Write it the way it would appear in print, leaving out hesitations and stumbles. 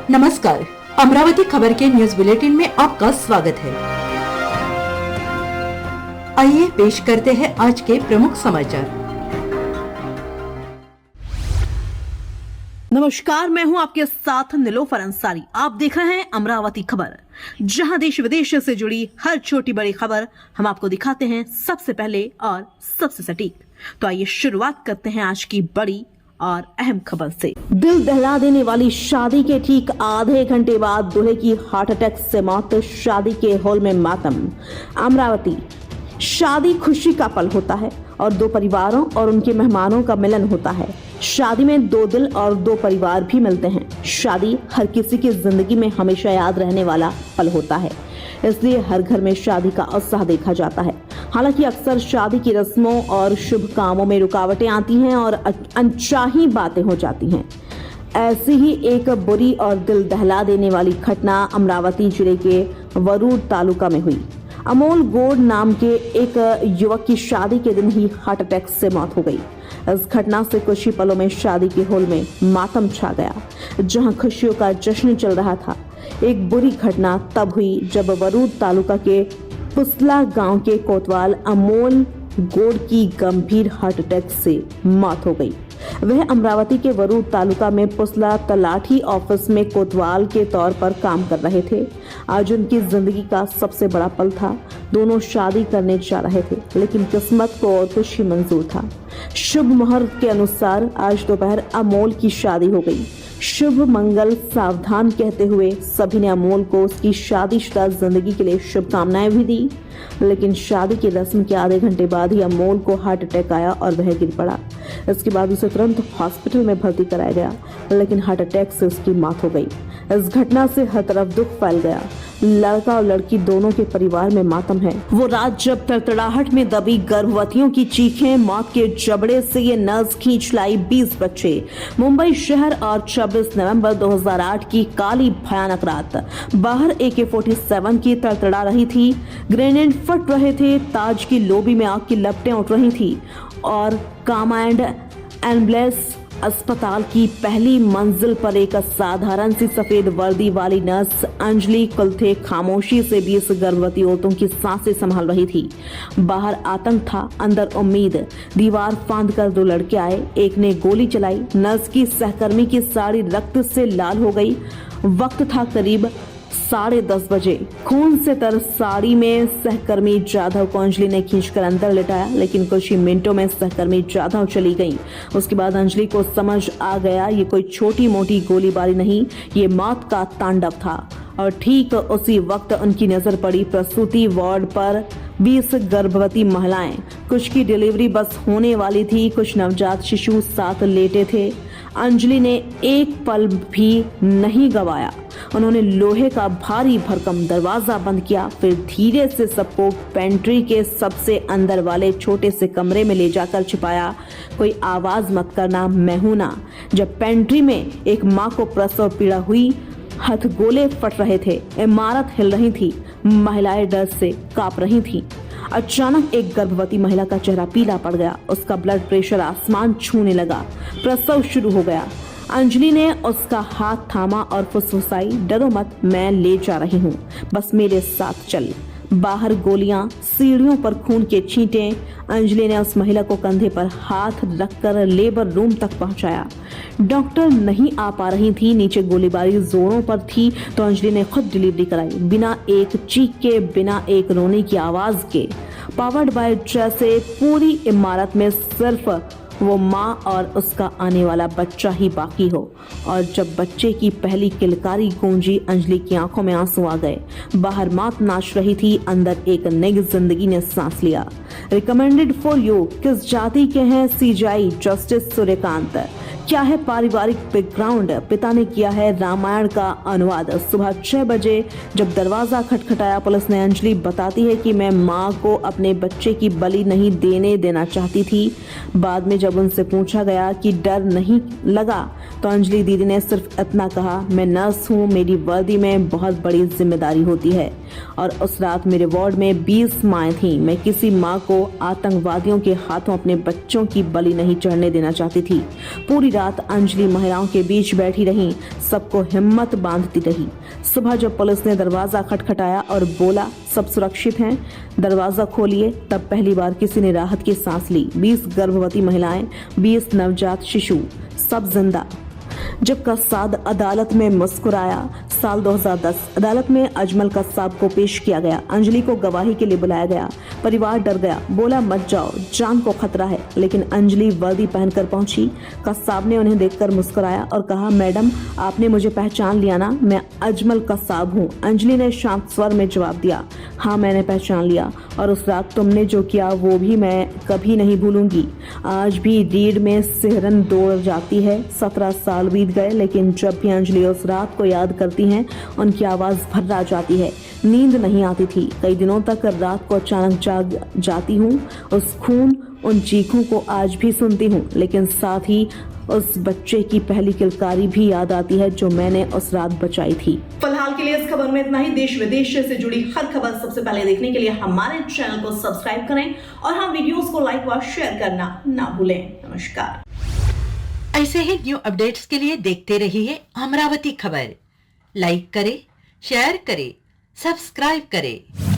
नमस्कार, अमरावती खबर के न्यूज बुलेटिन में आपका स्वागत है। आइए पेश करते हैं आज के प्रमुख समाचार। नमस्कार, मैं हूं आपके साथ निलोफर अंसारी। आप देख रहे हैं अमरावती खबर, जहां देश विदेश से जुड़ी हर छोटी बड़ी खबर हम आपको दिखाते हैं सबसे पहले और सबसे सटीक। तो आइए शुरुआत करते हैं आज की बड़ी और अहम खबर से। दिल दहला देने वाली शादी के ठीक आधे घंटे बाद दूल्हे की हार्ट अटैक से मौत, शादी के हॉल में मातम। अमरावती, शादी खुशी का पल होता है और दो परिवारों और उनके मेहमानों का मिलन होता है। शादी में दो दिल और दो परिवार भी मिलते हैं। शादी हर किसी की जिंदगी में हमेशा याद रहने वाला पल होता है, इसलिए हर घर में शादी का उत्साह देखा जाता है। हालांकि अक्सर शादी की रस्मों और शुभ कामों में रुकावटें आती हैं और अनचाही बातें हो जाती हैं। ऐसी ही एक बुरी और दिल दहला देने वाली घटना अमरावती जिले के वरूर तालुका में हुई। अमोल गौड़ नाम के एक युवक की शादी के दिन ही हार्ट अटैक से मौत हो गई। इस घटना से कुछ ही पलों में शादी के हॉल में मातम छा गया, जहां खुशियों का जश्न चल रहा था। एक बुरी घटना तब हुई जब वरूर तालुका के पुसला गांव के कोतवाल अमोल गौड़ की गंभीर हार्ट अटैक से मौत हो गई। वह अमरावती के वरूर तालुका में पुसला तलाठी ऑफिस में कोतवाल के तौर पर काम कर रहे थे। आज उनकी जिंदगी का सबसे बड़ा पल था। दोनों शादी करने जा रहे थे, लेकिन किस्मत को और कुछ ही मंजूर था। शुभ मुहूर्त के अनुसार आज दोपहर अमोल की शादी हो गई। शुभ मंगल सावधान कहते हुए सभी ने अमोल को उसकी शादीशुदा जिंदगी के लिए शुभकामनाएं भी दी, लेकिन शादी की रस्म के आधे घंटे बाद ही अमोल को हार्ट अटैक आया और वह गिर पड़ा। इसके बाद उसे तुरंत हॉस्पिटल में भर्ती कराया गया, लेकिन हार्ट अटैक से उसकी मौत हो गई। इस घटना से हर तरफ दुख फैल गया। लड़का और लड़की दोनों के परिवार में मातम है। वो रात जब तड़तड़ाहट में दबी गर्भवतियों की चीखें, मौत के जबड़े से ये नर्स खींच लाई 20 बच्चे। मुंबई शहर और 26 नवंबर 2008 की काली भयानक रात। बाहर AK-47 की तड़तड़ा रही थी, ग्रेनेड फट रहे थे, ताज की लॉबी में आग की लपटें उठ रही थी और कमांड एम्बुलेंस अस्पताल की पहली मंजिल पर एक साधारण सी सफेद वर्दी वाली नर्स अंजलि कुलथे खामोशी से 20 गर्भवती औरतों की सांसें संभाल रही थी। बाहर आतंक था, अंदर उम्मीद। दीवार फांद कर दो लड़के आए, एक ने गोली चलाई। नर्स की सहकर्मी की साड़ी रक्त से लाल हो गई। वक्त था करीब 10:30 बजे। खून से तर साड़ी में सहकर्मी जाधव को अंजलि ने खींचकर अंदर लिटाया, लेकिन कुछ ही मिनटों में सहकर्मी जाधव चली गई। उसके बाद अंजलि को समझ आ गया ये कोई छोटी मोटी गोलीबारी नहीं, ये मौत का तांडव था। और ठीक उसी वक्त उनकी नजर पड़ी प्रसूति वार्ड पर 20 गर्भवती महिलाएं। कुछ की डिलीवरी बस होने वाली थी, कुछ नवजात शिशु साथ लेटे थे। अंजलि ने एक पल भी नहीं गवाया। उन्होंने लोहे का भारी भरकम दरवाजा बंद किया, फिर धीरे से सबको पेंट्री के सबसे अंदर वाले छोटे से कमरे में ले जाकर छिपाया। कोई आवाज मत करना, मैं हूं ना। जब पेंट्री में एक माँ को प्रसव पीड़ा हुई, हथगोले फट रहे थे, इमारत हिल रही थी, महिलाएं डर से कांप रही थीं। अचानक एक गर्भवती महिला का चेहरा पीला पड़ गया, उसका ब्लड प्रेशर आसमान छूने लगा। प्रसव शुरू हो गया। अंजलि ने उसका हाथ थामा और फुसफुसाई, डरो मत, मैं ले जा रही हूँ, बस मेरे साथ चल। बाहर गोलियां, सीढ़ियों पर खून के छींटे। अंजलि ने उस महिला को कंधे पर हाथ रखकर लेबर रूम तक पहुंचाया। डॉक्टर नहीं आ पा रही थी, नीचे गोलीबारी जोरों पर थी, तो अंजलि ने खुद डिलीवरी कराई, बिना एक चीख के, बिना एक रोने की आवाज के। पावर्ड बाय जैसे पूरी इमारत में सिर्फ वो माँ और उसका आने वाला बच्चा ही बाकी हो। और जब बच्चे की पहली किलकारी गूंजी, अंजलि की आंखों में आंसू आ गए। बाहर मौत नाच रही थी, अंदर एक नई जिंदगी ने सांस लिया। रिकमेंडेड फॉर यू, किस जाति के हैं सीजाई जस्टिस सूर्यकांत, क्या है पारिवारिक बैकग्राउंड, पिता ने किया है रामायण का अनुवाद। सुबह 6 बजे जब दरवाजा खटखटाया, पुलिस ने अंजलि बताती है कि मैं माँ को अपने बच्चे की बलि नहीं देना चाहती थी। बाद में जब उनसे पूछा गया कि डर नहीं लगा, तो अंजलि दीदी ने सिर्फ इतना कहा, मैं नर्स हूँ, मेरी वर्दी में बहुत बड़ी जिम्मेदारी होती है। और उस रात मेरे वार्ड में 20 माएँ थीं। मैं किसी माँ को आतंकवादियों के हाथों अपने बच्चों की बलि नहीं चढ़ने देना चाहती थी। पूरी रात अंजलि महिलाओं के बीच बैठी रही, सबको हिम्मत बांधती रही। सुबह जब पुलिस ने दरवाजा खटखटाया और बोला सब सुरक्षित हैं, दरवाजा खोलिए, तब पहली बार किसी ने राहत की सांस ली। 20 गर्भवती महिलाएं, 20 नवजात शिशु, सब जिंदा। जब कसाब अदालत में मुस्कुराया। साल 2010 अदालत में अजमल कसाब को पेश किया गया। अंजलि को गवाही के लिए बुलाया गया। परिवार डर गया, बोला मत जाओ, जान को खतरा है, लेकिन अंजलि वर्दी पहनकर पहुंची। कसाब ने उन्हें देखकर मुस्कुराया और कहा, मैडम आपने मुझे पहचान लिया ना, मैं अजमल कसाब हूँ। अंजलि ने शांत स्वर में जवाब दिया, हाँ मैंने पहचान लिया, और उस रात तुमने जो किया वो भी मैं कभी नहीं भूलूंगी। आज भी रीढ़ में सिहरन दौड़ जाती है। 17 साल बीत गए, लेकिन जब भी अंजलि उस रात को याद करती हैं, उनकी आवाज भर्रा जाती है। नींद नहीं आती थी। कई दिनों तक रात को अचानक जाग जाती हूँ। उस खून, उन चीखों को आज भी सुनती हूँ, लेकिन साथ ही उस बच्चे की पहली किलकारी भी याद आती है जो मैंने उस रात बचाई थी। फिलहाल के लिए इस खबर में इतना ही। देश विदेश से जुड़ी हर खबर सबसे पहले देखने के लिए हमारे चैनल को सब्सक्राइब करें और हम वीडियोस को लाइक व शेयर करना ना भूलें। नमस्कार। ऐसे ही न्यू अपडेट्स के लिए देखते रहिए अमरावती खबर। लाइक करें, शेयर करें, सब्सक्राइब करें।